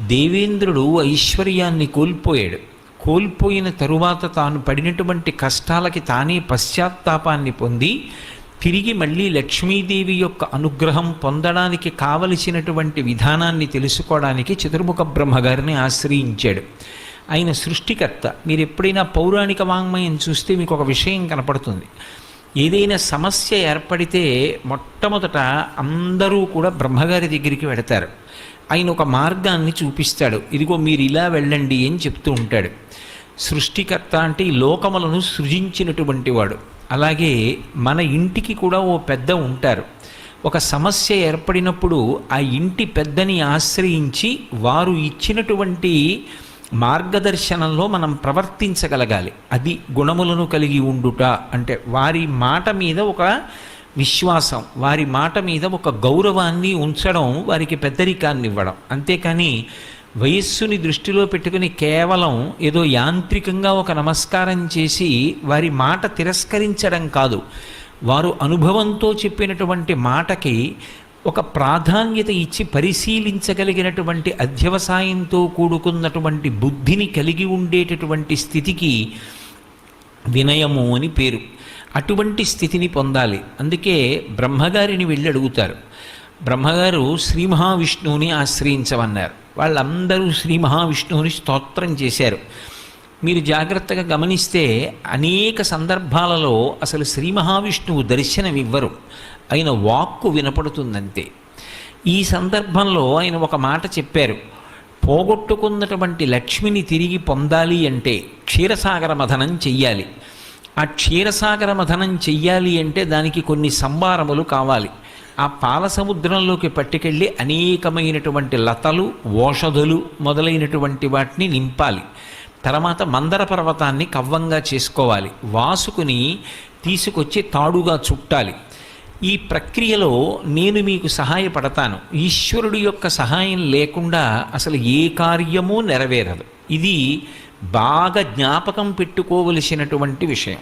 దేవేంద్రుడు ఐశ్వర్యాన్ని కోల్పోయాడు. కోల్పోయిన తరువాత తాను పడినటువంటి కష్టాలకి తానే పశ్చాత్తాపాన్ని పొంది తిరిగి మళ్ళీ లక్ష్మీదేవి యొక్క అనుగ్రహం పొందడానికి కావలసినటువంటి విధానాన్ని తెలుసుకోవడానికి చతుర్ముఖ బ్రహ్మగారిని ఆశ్రయించాడు. ఆయన సృష్టికర్త. మీరు ఎప్పుడైనా పౌరాణిక వాంగ్మయం చూస్తే మీకు ఒక విషయం కనపడుతుంది. ఏదైనా సమస్య ఏర్పడితే మొట్టమొదట అందరూ కూడా బ్రహ్మగారి దగ్గరికి వెడతారు. ఆయన ఒక మార్గాన్ని చూపిస్తాడు. ఇదిగో మీరు ఇలా వెళ్ళండి అని చెప్తూ ఉంటాడు. సృష్టికర్త అంటే ఈ లోకములను సృజించినటువంటి వాడు. అలాగే మన ఇంటికి కూడా ఓ పెద్ద ఉంటారు. ఒక సమస్య ఏర్పడినప్పుడు ఆ ఇంటి పెద్దని ఆశ్రయించి వారు ఇచ్చినటువంటి మార్గదర్శనంలో మనం ప్రవర్తించగలగాలి. అది గుణములను కలిగి ఉండుట అంటే వారి మాట మీద ఒక విశ్వాసం, వారి మాట మీద ఒక గౌరవాన్ని ఉంచడం, వారికి పెద్దరికాన్ని ఇవ్వడం. అంతేకాని వయస్సుని దృష్టిలో పెట్టుకుని కేవలం ఏదో యాంత్రికంగా ఒక నమస్కారం చేసి వారి మాట తిరస్కరించడం కాదు. వారు అనుభవంతో చెప్పినటువంటి మాటకి ఒక ప్రాధాన్యత ఇచ్చి పరిశీలించగలిగినటువంటి అధ్యవసాయంతో కూడుకున్నటువంటి బుద్ధిని కలిగి ఉండేటటువంటి స్థితికి వినయము అని పేరు. అటువంటి స్థితిని పొందాలి. అందుకే బ్రహ్మగారిని వెళ్ళి అడుగుతారు. బ్రహ్మగారు శ్రీ మహావిష్ణువుని ఆశ్రయించమన్నారు. వాళ్ళందరూ శ్రీ మహావిష్ణువుని స్తోత్రం చేశారు. మీరు జాగ్రత్తగా గమనిస్తే అనేక సందర్భాలలో అసలు శ్రీ మహావిష్ణువు దర్శనమివ్వరు, ఆయన వాక్కు వినపడుతుందంతే. ఈ సందర్భంలో ఆయన ఒక మాట చెప్పారు. పోగొట్టుకున్నటువంటి లక్ష్మిని తిరిగి పొందాలి అంటే క్షీరసాగర మథనం చెయ్యాలి. ఆ క్షీరసాగర మథనం చెయ్యాలి అంటే దానికి కొన్ని సంభారములు కావాలి. ఆ పాల సముద్రంలోకి పట్టుకెళ్ళి అనేకమైనటువంటి లతలు, ఓషధులు మొదలైనటువంటి వాటిని నింపాలి. తర్వాత మందర పర్వతాన్ని కవ్వంగా చేసుకోవాలి. వాసుకుని తీసుకొచ్చి తాడుగా చుట్టాలి. ఈ ప్రక్రియలో నేను మీకు సహాయపడతాను. ఈశ్వరుడి యొక్క సహాయం లేకుండా అసలు ఏ కార్యమూ నెరవేరదు. ఇది బాగా జ్ఞాపకం పెట్టుకోవలసినటువంటి విషయం.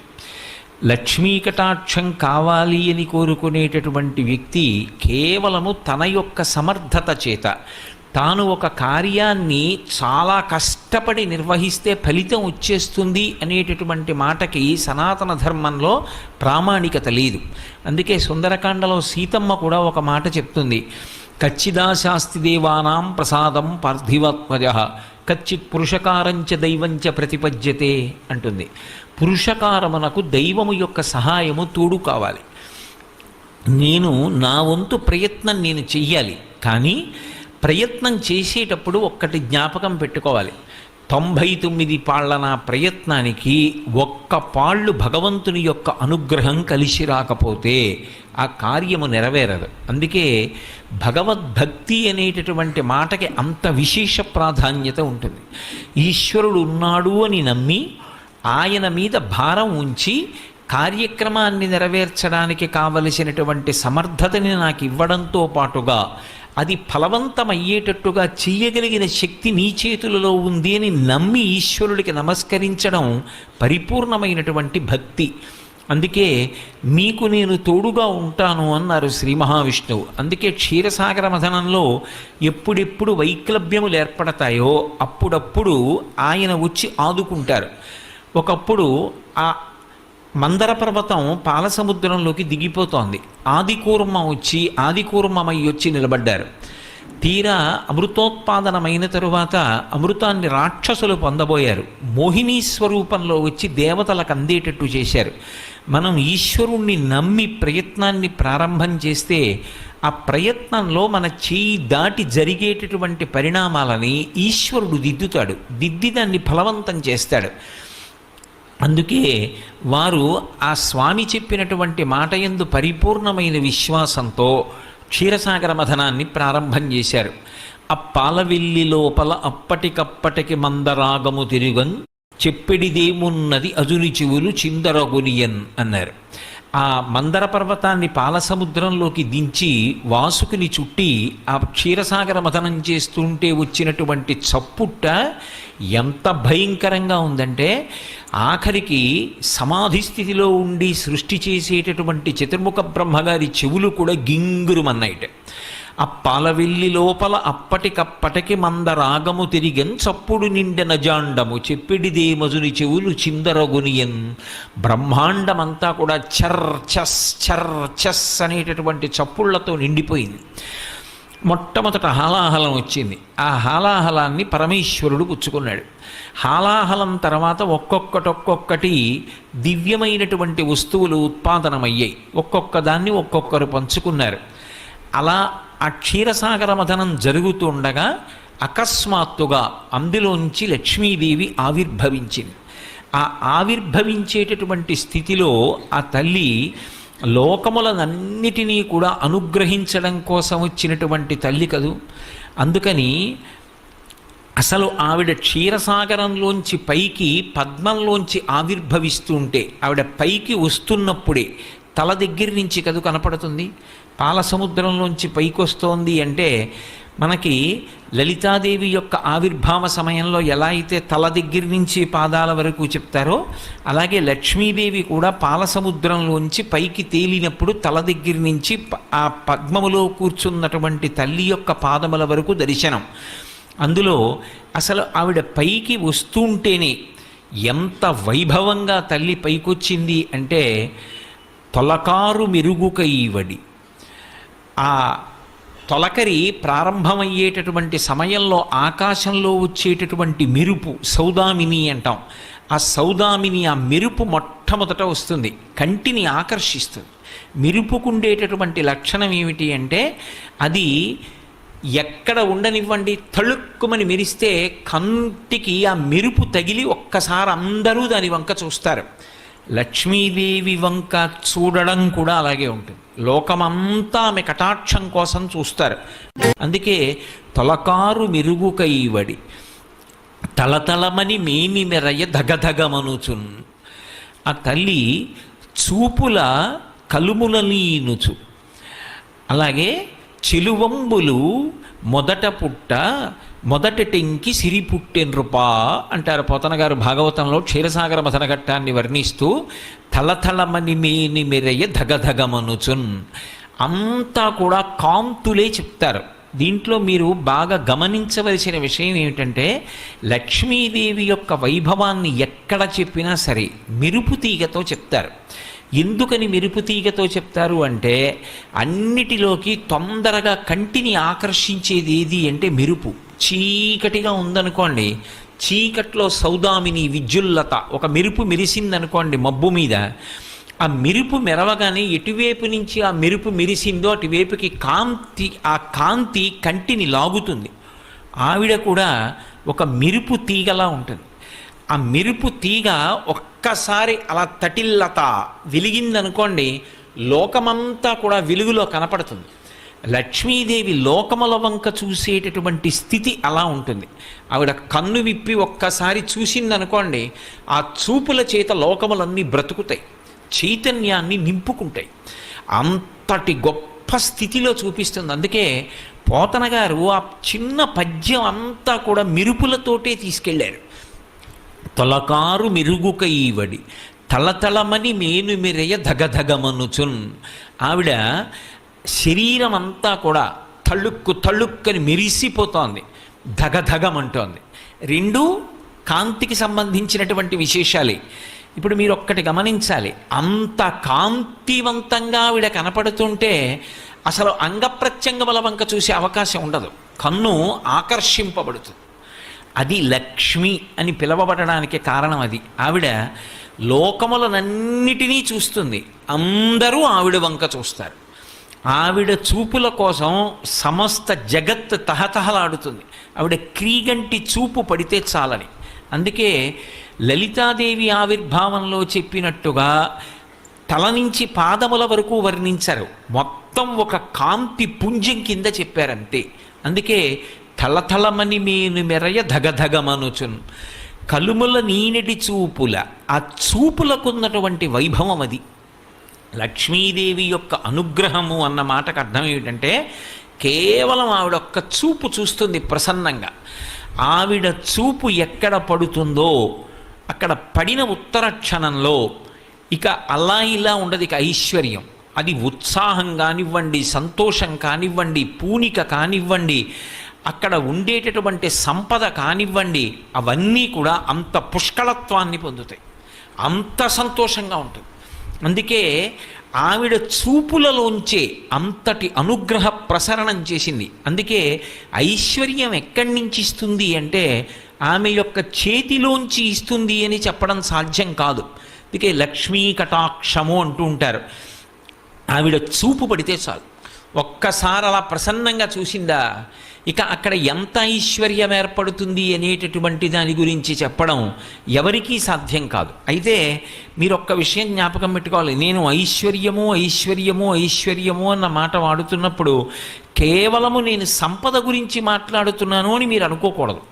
లక్ష్మీ కటాక్షం కావాలి అని కోరుకునేటటువంటి వ్యక్తి కేవలము తన యొక్క సమర్థత చేత తాను ఒక కార్యాన్ని చాలా కష్టపడి నిర్వహిస్తే ఫలితం వచ్చేస్తుంది అనేటటువంటి మాటకి సనాతన ధర్మంలో ప్రామాణికత లేదు. అందుకే సుందరకాండలో సీతమ్మ కూడా ఒక మాట చెప్తుంది. కచ్చిదాశాస్తి దేవానాం ప్రసాదం పార్థివాత్మజ కచ్చిత్ పురుషకారంచ దైవంచ ప్రతిపద్యతే అంటుంది. పురుషకారమునకు దైవము యొక్క సహాయము తోడు కావాలి. నేను నా వంతు ప్రయత్నం నేను చెయ్యాలి. కానీ ప్రయత్నం చేసేటప్పుడు ఒక్కటి జ్ఞాపకం పెట్టుకోవాలి. 99 పాళ్ల నా ప్రయత్నానికి ఒక్క పాళ్ళు భగవంతుని యొక్క అనుగ్రహం కలిసి రాకపోతే ఆ కార్యము నెరవేరదు. అందుకే భగవద్భక్తి అనేటటువంటి మాటకి అంత విశేష ప్రాధాన్యత ఉంటుంది. ఈశ్వరుడు ఉన్నాడు అని నమ్మి ఆయన మీద భారం ఉంచి కార్యక్రమాన్ని నెరవేర్చడానికి కావలసినటువంటి సమర్థతని నాకు ఇవ్వడంతో పాటుగా అది ఫలవంతమయ్యేటట్టుగా చెయ్యగలిగిన శక్తి నీ చేతులలో ఉంది అని నమ్మి ఈశ్వరుడికి నమస్కరించడం పరిపూర్ణమైనటువంటి భక్తి. అందుకే మీకు నేను తోడుగా ఉంటాను అన్నారు శ్రీ మహావిష్ణువు. అందుకే క్షీరసాగర మథనంలో ఎప్పుడెప్పుడు వైక్లభ్యములు ఏర్పడతాయో అప్పుడప్పుడు ఆయన వచ్చి ఆదుకుంటారు. ఒకప్పుడు ఆ మందర పర్వతం పాలసముద్రంలోకి దిగిపోతోంది. ఆదికూర్మ వచ్చి ఆదికూర్మమై వచ్చి నిలబడ్డారు. తీరా అమృతోత్పాదనమైన తరువాత అమృతాన్ని రాక్షసులు పొందబోయారు. మోహినీ స్వరూపంలో వచ్చి దేవతలకు అందేటట్టు చేశారు. మనం ఈశ్వరుణ్ణి నమ్మి ప్రయత్నాన్ని ప్రారంభం చేస్తే ఆ ప్రయత్నంలో మన చేయి దాటి జరిగేటటువంటి పరిణామాలని ఈశ్వరుడు దిద్దుతాడు. దిద్ది దాన్ని ఫలవంతం చేస్తాడు. అందుకే వారు ఆ స్వామి చెప్పినటువంటి మాట యందు పరిపూర్ణమైన విశ్వాసంతో క్షీరసాగర మథనాన్ని ప్రారంభం చేశారు. ఆ పాలవెల్లి లోపల అప్పటికప్పటికి మందరాగము తిరుగన్ చెప్పిడిదేమున్నది అజుని చెవులు చిందరగొనియన్ అన్నారు. ఆ మందర పర్వతాన్ని పాలసముద్రంలోకి దించి వాసుకుని చుట్టి ఆ క్షీరసాగర మథనం చేస్తుంటే వచ్చినటువంటి చప్పుట్ట ఎంత భయంకరంగా ఉందంటే ఆఖరికి సమాధి స్థితిలో ఉండి సృష్టి చేసేటటువంటి చతుర్ముఖ బ్రహ్మగారి చెవులు కూడా గింగురుమన్నాయిట. అప్పాలవెల్లి లోపల అప్పటికప్పటికి మందరాగము తిరిగెన్ చప్పుడు నిండెన జాండము చెప్పిడిదే మజుని చెవులు చిందరగునియన్. బ్రహ్మాండమంతా కూడా చర్ చస్ అనేటటువంటి చప్పుళ్లతో నిండిపోయింది. మొట్టమొదట హాలాహలం వచ్చింది. ఆ హాలాహలాన్ని పరమేశ్వరుడు పుచ్చుకున్నాడు. హాలాహలం తర్వాత ఒక్కొక్కటి దివ్యమైనటువంటి వస్తువులు ఉత్పాదనమయ్యాయి. ఒక్కొక్క దాన్ని ఒక్కొక్కరు పంచుకున్నారు. అలా ఆ క్షీరసాగర మథనం జరుగుతుండగా అకస్మాత్తుగా అందులోంచి లక్ష్మీదేవి ఆవిర్భవించింది. ఆ ఆవిర్భవించేటటువంటి స్థితిలో ఆ తల్లి లోకములనన్నిటినీ కూడా అనుగ్రహించడం కోసం వచ్చినటువంటి తల్లి కదూ. అందుకని అసలు ఆవిడ క్షీరసాగరంలోంచి పైకి పద్మంలోంచి ఆవిర్భవిస్తుంటే ఆవిడ పైకి వస్తున్నప్పుడే తల దగ్గర నుంచి కదూ కనపడుతుంది. పాల సముద్రంలోంచి పైకి వస్తోంది అంటే మనకి లలితాదేవి యొక్క ఆవిర్భావ సమయంలో ఎలా అయితే తల దగ్గర నుంచి పాదాల వరకు చెప్తారో అలాగే లక్ష్మీదేవి కూడా పాల సముద్రంలోంచి పైకి తేలినప్పుడు తల దగ్గర నుంచి ఆ పద్మములో కూర్చున్నటువంటి తల్లి యొక్క పాదముల వరకు దర్శనం. అందులో అసలు ఆవిడ పైకి వస్తుంటేనే ఎంత వైభవంగా తల్లి పైకొచ్చింది అంటే తొలకారు మెరుగుకైవడి. ఆ తొలకరి ప్రారంభమయ్యేటటువంటి సమయంలో ఆకాశంలో వచ్చేటటువంటి మెరుపు సౌదామిని అంటాం. ఆ సౌదామిని ఆ మెరుపు మొట్టమొదట వస్తుంది, కంటిని ఆకర్షిస్తుంది. మెరుపుకుండేటటువంటి లక్షణం ఏమిటి అంటే అది ఎక్కడ ఉండనివ్వండి తళుక్కుమని మెరిస్తే కంటికి ఆ మెరుపు తగిలి ఒక్కసారి అందరూ దాని వంక చూస్తారు. లక్ష్మీదేవి వంక చూడడం కూడా అలాగే ఉంటుంది. లోకమంతా ఆమె కటాక్షం కోసం చూస్తారు. అందుకే తొలకారు మెరుగుకైవడి తలతలమని మేని మెరయ ధగధగమనుచున్. ఆ తల్లి చూపుల కలుములనీనుచు. అలాగే చెలువంబులు మొదట పుట్ట మొదటెంకి సిరి పుట్టెన్రుపా అంటారు పోతన గారు భాగవతంలో క్షీరసాగర మథనఘట్టాన్ని వర్ణిస్తూ. తలతలమని మేని మెరయ ధగధగమనుచున్ అంతా కూడా కాంతులే చెప్తారు. దీంట్లో మీరు బాగా గమనించవలసిన విషయం ఏమిటంటే లక్ష్మీదేవి యొక్క వైభవాన్ని ఎక్కడ చెప్పినా సరే మెరుపు తీగతో చెప్తారు. ఎందుకని మెరుపు తీగతో చెప్తారు అంటే అన్నిటిలోకి తొందరగా కంటిని ఆకర్షించేది ఏది అంటే మెరుపు. చీకటిగా ఉందనుకోండి, చీకట్లో సౌదామిని విద్యుల్లత ఒక మెరుపు మెరిసిందనుకోండి మబ్బు మీద, ఆ మెరుపు మెరవగానే ఎటువైపు నుంచి ఆ మెరుపు మెరిసిందో అటువైపుకి ఆ కాంతి కంటిని లాగుతుంది. ఆవిడ కూడా ఒక మెరుపు తీగలా ఉంటుంది. ఆ మెరుపు తీగ ఒక్కసారి అలా తటిల్లత వెలిగిందనుకోండి లోకమంతా కూడా వెలుగులో కనపడుతుంది. లక్ష్మీదేవి లోకముల వంక చూసేటటువంటి స్థితి అలా ఉంటుంది. ఆవిడ కన్ను విప్పి ఒక్కసారి చూసిందనుకోండి ఆ చూపుల చేత లోకములన్నీ బ్రతుకుతాయి, చైతన్యాన్ని నింపుకుంటాయి. అంతటి గొప్ప స్థితిలో చూపిస్తుంది. అందుకే పోతన గారు ఆ చిన్న పద్యం అంతా కూడా మెరుపులతోటే తీసుకెళ్ళారు. తొలకారు మెరుగుకైవడి తలతలమని మేను మెరయ ధగధగమనుచున్. ఆవిడ శరీరం అంతా కూడా తళుక్కని మెరిసిపోతోంది, ధగధగమంటోంది. రెండూ కాంతికి సంబంధించినటువంటి విశేషాలే. ఇప్పుడు మీరు ఒక్కటి గమనించాలి, అంత కాంతివంతంగా ఆవిడ కనపడుతుంటే అసలు అంగప్రత్యంగముల వంక చూసే అవకాశం ఉండదు, కన్ను ఆకర్షింపబడుతుంది. అది లక్ష్మి అని పిలవబడడానికి కారణం అది. ఆవిడ లోకములనన్నిటినీ చూస్తుంది, అందరూ ఆవిడ వంక చూస్తారు. ఆవిడ చూపుల కోసం సమస్త జగత్ తహతహలాడుతుంది. ఆవిడ క్రీగంటి చూపు పడితే చాలని. అందుకే లలితాదేవి ఆవిర్భావంలో చెప్పినట్టుగా తల నుంచి పాదముల వరకు వర్ణించారు, మొత్తం ఒక కాంతి పుంజం కింద చెప్పారంతే. అందుకే తలతలమని మేను మెరయ ధగధగమనుచున్. కలుముల నీనటి చూపుల ఆ చూపులకున్నటువంటి వైభవం అది. లక్ష్మీదేవి యొక్క అనుగ్రహము అన్న మాటకు అర్థం ఏమిటంటే కేవలం ఆవిడ ఒక్క చూపు చూస్తుంది ప్రసన్నంగా. ఆవిడ చూపు ఎక్కడ పడుతుందో అక్కడ పడిన ఉత్తర క్షణంలో ఇక అలా ఇలా ఉండదు, ఇక ఐశ్వర్యం. అది ఉత్సాహం కానివ్వండి, సంతోషం కానివ్వండి, పూనిక కానివ్వండి, అక్కడ ఉండేటటువంటి సంపద కానివ్వండి, అవన్నీ కూడా అంత పుష్కళత్వాన్ని పొందుతాయి, అంత సంతోషంగా ఉంటుంది. అందుకే ఆవిడ చూపులలోంచే అంతటి అనుగ్రహ ప్రసరణం చేసింది. అందుకే ఐశ్వర్యం ఎక్కడి నుంచి ఇస్తుంది అంటే ఆమె యొక్క చేతిలోంచి ఇస్తుంది అని చెప్పడం సాధ్యం కాదు. అందుకే లక్ష్మీ కటాక్షము అంటూ ఉంటారు. ఆవిడ చూపు పడితే చాలు, ఒక్కసారి అలా ప్రసన్నంగా చూసిందా, ఇక అక్కడ ఎంత ఐశ్వర్యం ఏర్పడుతుంది అనేటటువంటి దాని గురించి చెప్పడం ఎవరికీ సాధ్యం కాదు. అయితే మీరు ఒక్క విషయం జ్ఞాపకం పెట్టుకోవాలి, నేను ఐశ్వర్యము ఐశ్వర్యము ఐశ్వర్యము అన్న మాట వాడుతున్నప్పుడు కేవలము నేను సంపద గురించి మాట్లాడుతున్నాను అని మీరు అనుకోకూడదు.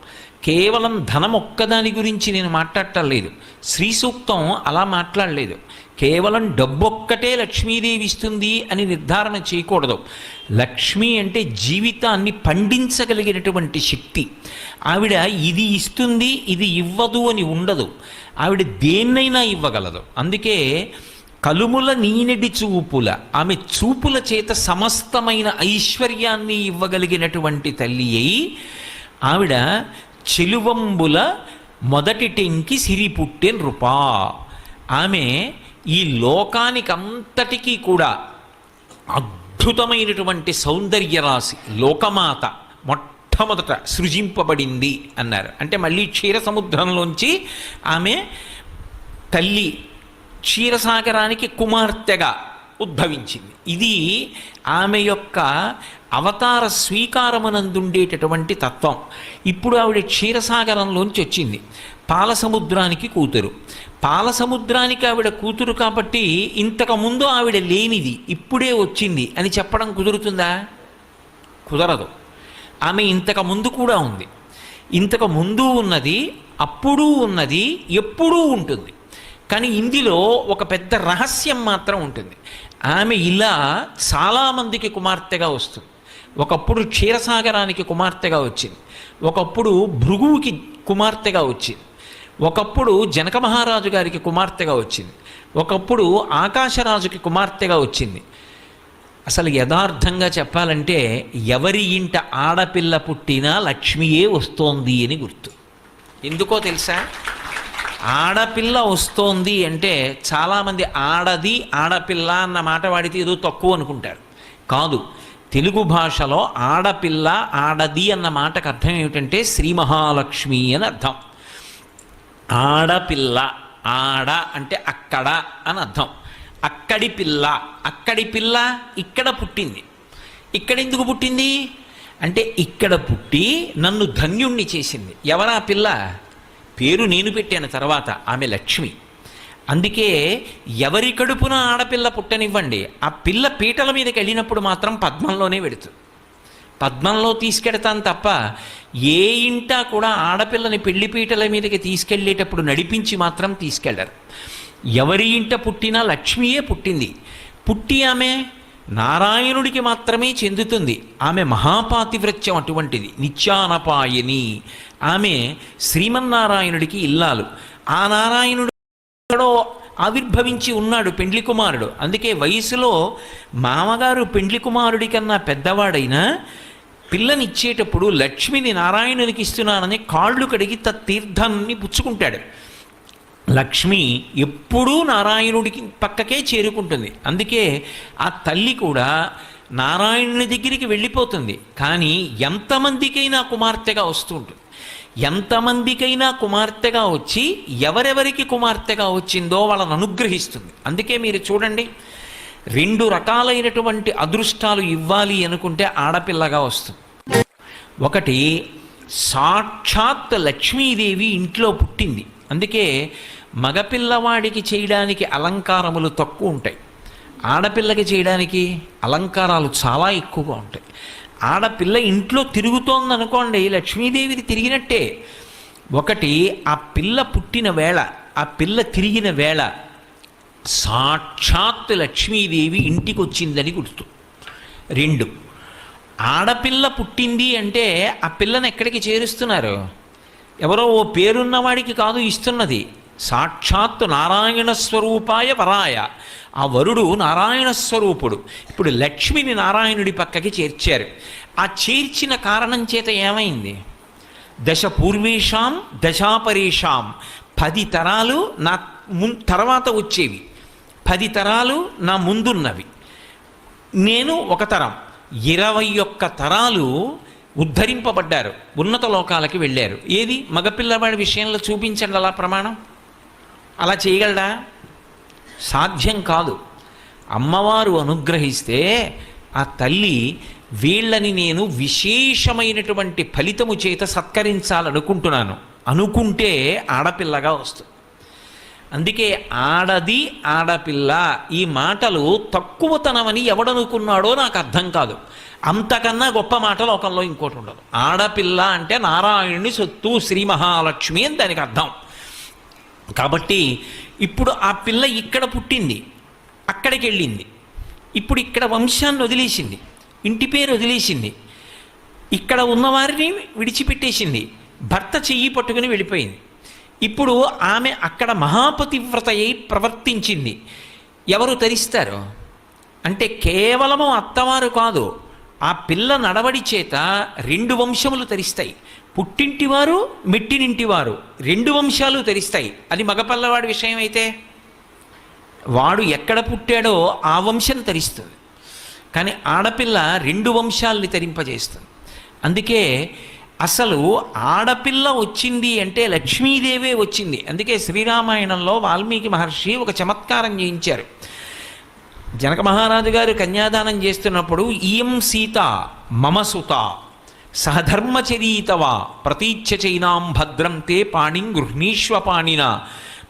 కేవలం ధనం ఒక్కదాని గురించి నేను మాట్లాడటం లేదు. శ్రీ సూక్తం అలా మాట్లాడలేదు. కేవలం డబ్బొక్కటే లక్ష్మీదేవి ఇస్తుంది అని నిర్ధారణ చేయకూడదు. లక్ష్మి అంటే జీవితాన్ని పండించగలిగినటువంటి శక్తి. ఆవిడ ఇది ఇస్తుంది ఇది ఇవ్వదు అని ఉండదు. ఆవిడ దేన్నైనా ఇవ్వగలదు. అందుకే కలుముల నీనెడి చూపుల, ఆమె చూపుల చేత సమస్తమైన ఐశ్వర్యాన్ని ఇవ్వగలిగినటువంటి తల్లి అయి ఆవిడ చెలువంబుల మొదటి టెంకి సిరి పుట్టె నృపా. ఆమె ఈ లోకానికంతటికీ కూడా అద్భుతమైనటువంటి సౌందర్యరాశి, లోకమాత మొట్టమొదట సృజింపబడింది అన్నారు. అంటే మళ్ళీ క్షీర సముద్రంలోంచి ఆమె తల్లి క్షీరసాగరానికి కుమార్తెగా ఉద్భవించింది. ఇది ఆమె యొక్క అవతార స్వీకారమునందుండేటటువంటి తత్వం. ఇప్పుడు ఆవిడ క్షీరసాగరంలోంచి వచ్చింది, పాలసముద్రానికి కూతురు. పాలసముద్రానికి ఆవిడ కూతురు కాబట్టి ఇంతకుముందు ఆవిడ లేనిది ఇప్పుడే వచ్చింది అని చెప్పడం కుదురుతుందా? కుదరదు. ఆమె ఇంతకు ముందు కూడా ఉంది. ఇంతకు ముందు ఉన్నది, అప్పుడు ఉన్నది, ఎప్పుడూ ఉంటుంది. కానీ ఇందులో ఒక పెద్ద రహస్యం మాత్రం ఉంటుంది. ఆమె ఇలా చాలామందికి కుమార్తెగా వస్తుంది. ఒకప్పుడు క్షీరసాగరానికి కుమార్తెగా వచ్చింది, ఒకప్పుడు భృగువుకి కుమార్తెగా వచ్చింది, ఒకప్పుడు జనక మహారాజు గారికి కుమార్తెగా వచ్చింది, ఒకప్పుడు ఆకాశరాజుకి కుమార్తెగా వచ్చింది. అసలు యథార్థంగా చెప్పాలంటే ఎవరి ఇంట ఆడపిల్ల పుట్టినా లక్ష్మియే వస్తోంది అని గుర్తు. ఎందుకో తెలుసా? ఆడపిల్ల వస్తోంది అంటే చాలామంది ఆడది ఆడపిల్ల అన్న మాట వాడితే ఏదో తక్కువ అనుకుంటారు. కాదు, తెలుగు భాషలో ఆడపిల్ల ఆడది అన్న మాటకు అర్థం ఏమిటంటే శ్రీ మహాలక్ష్మి అని అర్థం. ఆడపిల్ల, ఆడ అంటే అక్కడ అని అర్థం. అక్కడి పిల్ల, అక్కడి పిల్ల ఇక్కడ పుట్టింది. ఇక్కడ ఎందుకు పుట్టింది అంటే ఇక్కడ పుట్టి నన్ను ధన్యుణ్ణి చేసింది. ఎవరా పిల్ల? పేరు నేను పెట్టాను తర్వాత, ఆమె లక్ష్మి. అందుకే ఎవరి కడుపున ఆడపిల్ల పుట్టనివ్వండి, ఆ పిల్ల పీటల మీదకి వెళ్ళినప్పుడు మాత్రం పద్మంలోనే వెడుతుంది. పద్మంలో తీసుకెడతాను తప్ప ఏ ఇంటా కూడా ఆడపిల్లని పెళ్లి పీటల మీదకి తీసుకెళ్ళేటప్పుడు నడిపించి మాత్రం తీసుకెళ్లరు. ఎవరి ఇంట పుట్టినా లక్ష్మియే పుట్టింది. పుట్టి ఆమె నారాయణుడికి మాత్రమే చెందుతుంది. ఆమె మహాపాతివ్రత్యం అటువంటిది, నిత్యానపాయని. ఆమె శ్రీమన్నారాయణుడికి ఇల్లాలు. ఆ నారాయణుడు ఎక్కడో ఆవిర్భవించి ఉన్నాడు, పెండ్లి కుమారుడు. అందుకే వయసులో మామగారు పెండ్లి కుమారుడి కన్నా పెద్దవాడైనా పిల్లనిచ్చేటప్పుడు లక్ష్మిని నారాయణునికి ఇస్తున్నానని కాళ్ళు కడిగి తీర్థాన్ని పుచ్చుకుంటాడు. లక్ష్మి ఎప్పుడూ నారాయణుడికి పక్కకే చేరుకుంటుంది. అందుకే ఆ తల్లి కూడా నారాయణుని దగ్గరికి వెళ్ళిపోతుంది. కానీ ఎంతమందికైనా కుమార్తెగా వస్తూ ఉంటుంది. ఎంతమందికైనా కుమార్తెగా వచ్చి ఎవరెవరికి కుమార్తెగా వచ్చిందో వాళ్ళని అనుగ్రహిస్తుంది. అందుకే మీరు చూడండి, 2 రకాలైనటువంటి అదృష్టాలు ఇవ్వాలి అనుకుంటే ఆడపిల్లగా వస్తుంది. ఒకటి, సాక్షాత్ లక్ష్మీదేవి ఇంట్లో పుట్టింది. అందుకే మగపిల్లవాడికి చేయడానికి అలంకారములు తక్కువ ఉంటాయి, ఆడపిల్లకి చేయడానికి అలంకారాలు చాలా ఎక్కువగా ఉంటాయి. ఆడపిల్ల ఇంట్లో తిరుగుతోందనుకోండి, లక్ష్మీదేవిది తిరిగినట్టే. ఒకటి, ఆ పిల్ల పుట్టిన వేళ, ఆ పిల్ల తిరిగిన వేళ సాక్షాత్ లక్ష్మీదేవి ఇంటికి వచ్చిందని గుర్తు. 2, ఆడపిల్ల పుట్టింది అంటే ఆ పిల్లని ఎక్కడికి చేరుస్తున్నారు? ఎవరో ఓ పేరున్నవాడికి కాదు ఇస్తున్నది, సాక్షాత్తు నారాయణ స్వరూపాయ వరాయ. ఆ వరుడు నారాయణ స్వరూపుడు. ఇప్పుడు లక్ష్మిని నారాయణుడి పక్కకి చేర్చారు. ఆ చేర్చిన కారణం చేత ఏమైంది? దశ పూర్వేషాం దశాపరేషాం, 10 తరాలు నా తర్వాత వచ్చేవి, 10 తరాలు నా ముందున్నవి, నేను ఒక తరం, 21 తరాలు ఉద్ధరింపబడ్డారు, ఉన్నత లోకాలకి వెళ్ళారు. ఏది మగపిల్లవాడి విషయంలో చూపించండి అలా ప్రమాణం. అలా చేయగలడా? సాధ్యం కాదు. అమ్మవారు అనుగ్రహిస్తే ఆ తల్లి వీళ్ళని నేను విశేషమైనటువంటి ఫలితము చేత సత్కరించాలనుకుంటున్నాను అనుకుంటే ఆడపిల్లగా వస్తుంది. అందుకే ఆడది ఆడపిల్ల ఈ మాటలు తక్కువతనమని ఎవడనుకున్నాడో నాకు అర్థం కాదు. అంతకన్నా గొప్ప మాట లోకంలో ఇంకోటి ఉండదు. ఆడపిల్ల అంటే నారాయణుని సొత్తు, శ్రీ మహాలక్ష్మి అని దానికి అర్థం. కాబట్టి ఇప్పుడు ఆ పిల్ల ఇక్కడ పుట్టింది, అక్కడికి వెళ్ళింది, ఇప్పుడు ఇక్కడ వంశాన్ని వదిలేసింది, ఇంటి పేరు వదిలేసింది, ఇక్కడ ఉన్నవారిని విడిచిపెట్టేసింది, భర్త చెయ్యి పట్టుకుని వెళ్ళిపోయింది. ఇప్పుడు ఆమె అక్కడ మహాపతివ్రత అయి ప్రవర్తించింది. ఎవరు తరిస్తారు? అంటే కేవలము అత్తవారు కాదు, ఆ పిల్ల నడవడి చేత 2 వంశములు తరిస్తాయి. పుట్టింటివారు మెట్టినింటివారు 2 వంశాలు తరిస్తాయి. అది మగపిల్లవాడి విషయం అయితే వాడు ఎక్కడ పుట్టాడో ఆ వంశం తరిస్తుంది. కానీ ఆడపిల్ల 2 వంశాలని తరింపజేస్తుంది. అందుకే అసలు ఆడపిల్ల వచ్చింది అంటే లక్ష్మీదేవే వచ్చింది. అందుకే శ్రీరామాయణంలో వాల్మీకి మహర్షి ఒక చమత్కారం చేయించారు. జనక మహారాజు గారు కన్యాదానం చేస్తున్నప్పుడు ఈయం సీత మమ సుత సహధర్మచరీతవా ప్రతీచ్ఛ చైనాం భద్రం తే పాణిం గృహ్ణీష్వ పాణిన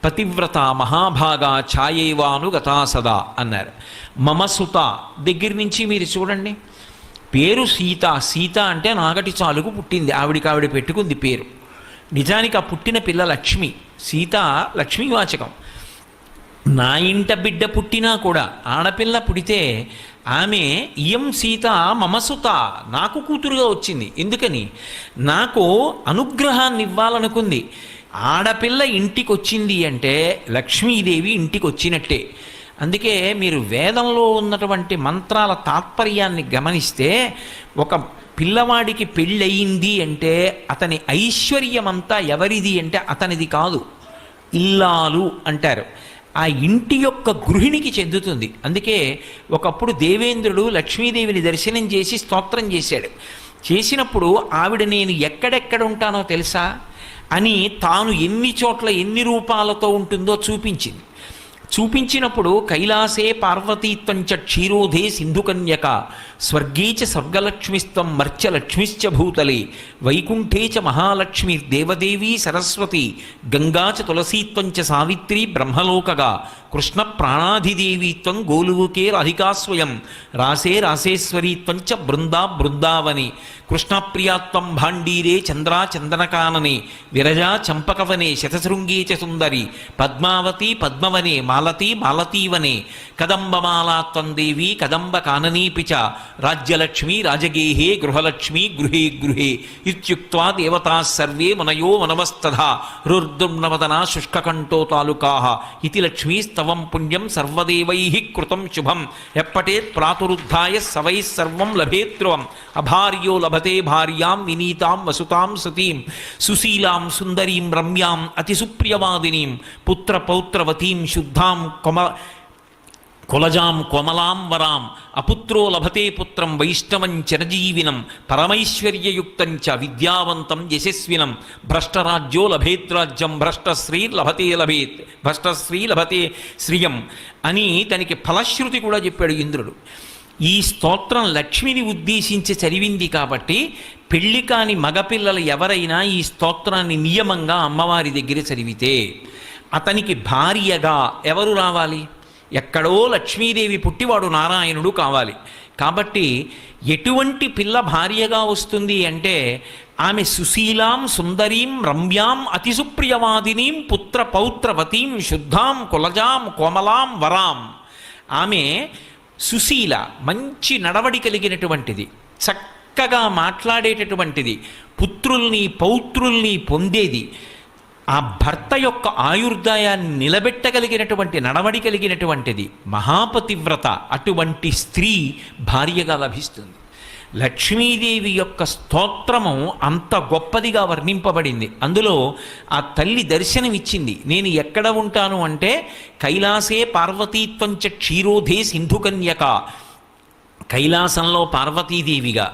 పతివ్రత మహాభాగా ఛాయేవానుగతా సదా అన్నారు. మమ సుత దగ్గర నుంచి మీరు చూడండి, పేరు సీత. సీత అంటే నాగటి చాలుకు పుట్టింది, ఆవిడ పెట్టుకుంది పేరు. నిజానికి ఆ పుట్టిన పిల్ల లక్ష్మి. సీత లక్ష్మీవాచకం. నా ఇంట బిడ్డ పుట్టినా కూడా ఆడపిల్ల పుడితే ఆమె ఇయం సీత మమసుత, నాకు కూతురుగా వచ్చింది. ఎందుకని? నాకు అనుగ్రహాన్ని ఇవ్వాలనుకుంది. ఆడపిల్ల ఇంటికి వచ్చింది అంటే లక్ష్మీదేవి ఇంటికి వచ్చినట్టే. అందుకే మీరు వేదంలో ఉన్నటువంటి మంత్రాల తాత్పర్యాన్ని గమనిస్తే ఒక పిల్లవాడికి పెళ్ళయింది అంటే అతని ఐశ్వర్యమంతా ఎవరిది అంటే అతనిది కాదు, ఇల్లాలు అంటారు. ఆ ఇంటి యొక్క గృహిణికి చెందుతుంది. అందుకే ఒకప్పుడు దేవేంద్రుడు లక్ష్మీదేవిని దర్శనం చేసి స్తోత్రం చేశాడు. చేసినప్పుడు ఆవిడ నేను ఎక్కడెక్కడ ఉంటానో తెలుసా అని తాను ఎన్ని చోట్ల ఎన్ని రూపాలతో ఉంటుందో చూపించింది. చూపించినప్పుడు కైలాసే పార్వతీత్వంచ క్షీరోధే సింధుకన్యక స్వర్గే చ స్వర్గలక్ష్మిస్తం మర్చలక్ష్మిశ్చ భూతలే వైకుంఠే చ మహాలక్ష్మి దేవదేవీ సరస్వతి గంగా చ తులసీత్వంచ సావిత్రి బ్రహ్మలోకగా కృష్ణ ప్రాణాధిదేవీత్వం గోలువుకే రాధికా స్వయం రాసే రాసేశ్వరీత్వంచ బృందా బృందావని కృష్ణప్రియాత్వం భాండీరే చంద్రా చందనకాననే విరజా చంపకవనే శతశృంగే చ సుందరి పద్మావతి పద్మవనే మాలతీ మాలతీవనే కదంబమాలాత్వం దేవి కదంబ కాననీపి చ రాజ్యలక్ష్మి రాజగేహే గృహలక్ష్మి గృహే గృహే ఇత్యుక్త్వా దేవతాః సర్వే మునయో వనవస్తథా రుర్దుర్నవదనా శుష్కకంఠో తాలుకాః ఇతి లక్ష్మీ స్తవం పుణ్యం సర్వదేవైః కృతం శుభం ఎప్పటేత్ ప్రాతురుద్ధాయ సవైః సర్వం లభేత్రువం అభార్యో లభతే భార్యాం వినీతాం వసుతాం సతీం సుశీలాం సుందరీం రమ్యాం అతిసుప్రియవాదినీం పుత్రపౌత్రవతీం శుద్ధాం కులజాం కోమలాం వరాం అపుత్రో లభతే పుత్రం వైష్ణవం చిరజీవినం పరమైశ్వర్యయుక్తం చ విద్యావంతం యశస్వినం భ్రష్టరాజ్యో లభేద్రాజ్యం భ్రష్టశ్రీ లభతే శ్రియం అని తనకి ఫలశ్రుతి కూడా చెప్పాడు ఇంద్రుడు. ఈ స్తోత్రం లక్ష్మిని ఉద్దేశించి చదివింది కాబట్టి పెళ్లి కాని మగపిల్లలు ఎవరైనా ఈ స్తోత్రాన్ని నియమంగా అమ్మవారి దగ్గర చదివితే అతనికి భార్యగా ఎవరు రావాలి? ఎక్కడో లక్ష్మీదేవి పుట్టివాడు నారాయణుడు కావాలి. కాబట్టి ఎటువంటి పిల్ల భార్యగా వస్తుంది అంటే ఆమె సుశీలాం సుందరీం రమ్యాం అతిసుప్రియవాదినీం పుత్ర పౌత్రవతీం శుద్ధాం కులజాం కోమలాం వరాం. ఆమె సుశీల, మంచి నడవడి కలిగినటువంటిది, చక్కగా మాట్లాడేటటువంటిది, పుత్రుల్ని పౌత్రుల్ని పొందేది. ఆ భర్త యొక్క ఆయుర్దాయాన్ని నిలబెట్టగలిగినటువంటి నడవడి కలిగినటువంటిది మహాపతివ్రత. అటువంటి స్త్రీ భార్యగా లభిస్తుంది. లక్ష్మీదేవి యొక్క స్తోత్రము అంత గొప్పదిగా వర్ణింపబడింది. అందులో ఆ తల్లి దర్శనమిచ్చింది. నేను ఎక్కడ ఉంటాను అంటే కైలాసే పార్వతీత్వంచ క్షీరోధే సింధుకన్యక. కైలాసంలో పార్వతీదేవిగా,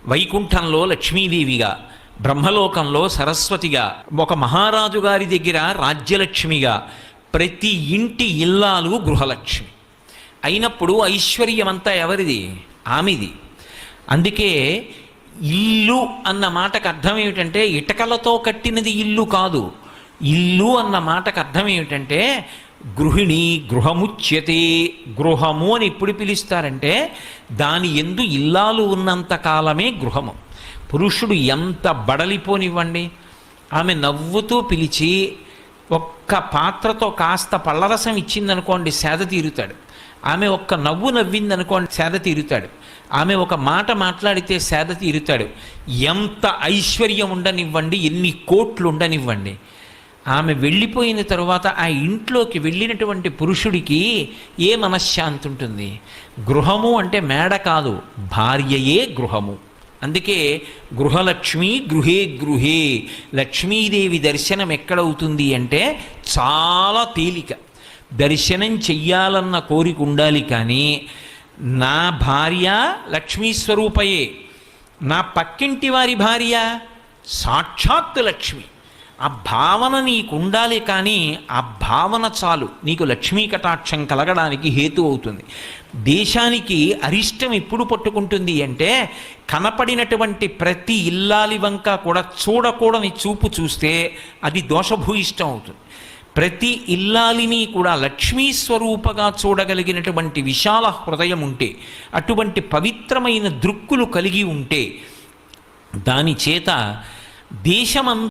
వైకుంఠంలో లక్ష్మీదేవిగా, బ్రహ్మలోకంలో సరస్వతిగా, ఒక మహారాజు గారి దగ్గర రాజ్యలక్ష్మిగా, ప్రతి ఇంటి ఇల్లాలు గృహలక్ష్మి అయినప్పుడు ఐశ్వర్యమంతా ఎవరిది? ఆమెది. అందుకే ఇల్లు అన్న మాటకు అర్థం ఏమిటంటే ఇటకలతో కట్టినది ఇల్లు కాదు. ఇల్లు అన్న మాటకు అర్థం ఏమిటంటే గృహిణి, గృహముచ్యతే. గృహము అని ఎప్పుడు పిలుస్తారంటే దాని యందు ఇల్లాలు ఉన్నంత కాలమే గృహము. పురుషుడు ఎంత బడలిపోనివ్వండి, ఆమె నవ్వుతూ పిలిచి ఒక్క పాత్రతో కాస్త పళ్ళరసం ఇచ్చిందనుకోండి సేద తీరుతాడు. ఆమె ఒక్క నవ్వు నవ్విందనుకోండి సేద తీరుతాడు. ఆమె ఒక మాట మాట్లాడితే సేద తీరుతాడు. ఎంత ఐశ్వర్యం ఉండనివ్వండి, ఎన్ని కోట్లు ఉండనివ్వండి, ఆమె వెళ్ళిపోయిన తరువాత ఆ ఇంట్లోకి వెళ్ళినటువంటి పురుషుడికి ఏ మనశ్శాంతి ఉంటుంది? గృహము అంటే మేడ కాదు, భార్యయే గృహము. అందుకే గృహలక్ష్మి గృహే గృహే. లక్ష్మీదేవి దర్శనం ఎక్కడవుతుంది అంటే చాలా తేలిక. దర్శనం చెయ్యాలన్న కోరిక ఉండాలి, కానీ నా భార్య లక్ష్మీ స్వరూపయే, నా పక్కింటి వారి భార్య సాక్షాత్ లక్ష్మి, ఆ భావన నీకు ఉండాలి. కానీ ఆ భావన చాలు నీకు లక్ష్మీ కటాక్షం కలగడానికి హేతు అవుతుంది. దేశానికి అరిష్టం ఎప్పుడు పట్టుకుంటుంది అంటే కనపడినటువంటి ప్రతి ఇల్లాలి వంక కూడా చూడకూడని చూపు చూస్తే అది దోషభూయిష్టం అవుతుంది. ప్రతి ఇల్లాలిని కూడా లక్ష్మీ స్వరూపగా చూడగలిగినటువంటి విశాల హృదయం ఉంటే, అటువంటి పవిత్రమైన దృక్కులు కలిగి ఉంటే, దాని చేత దేశమంతా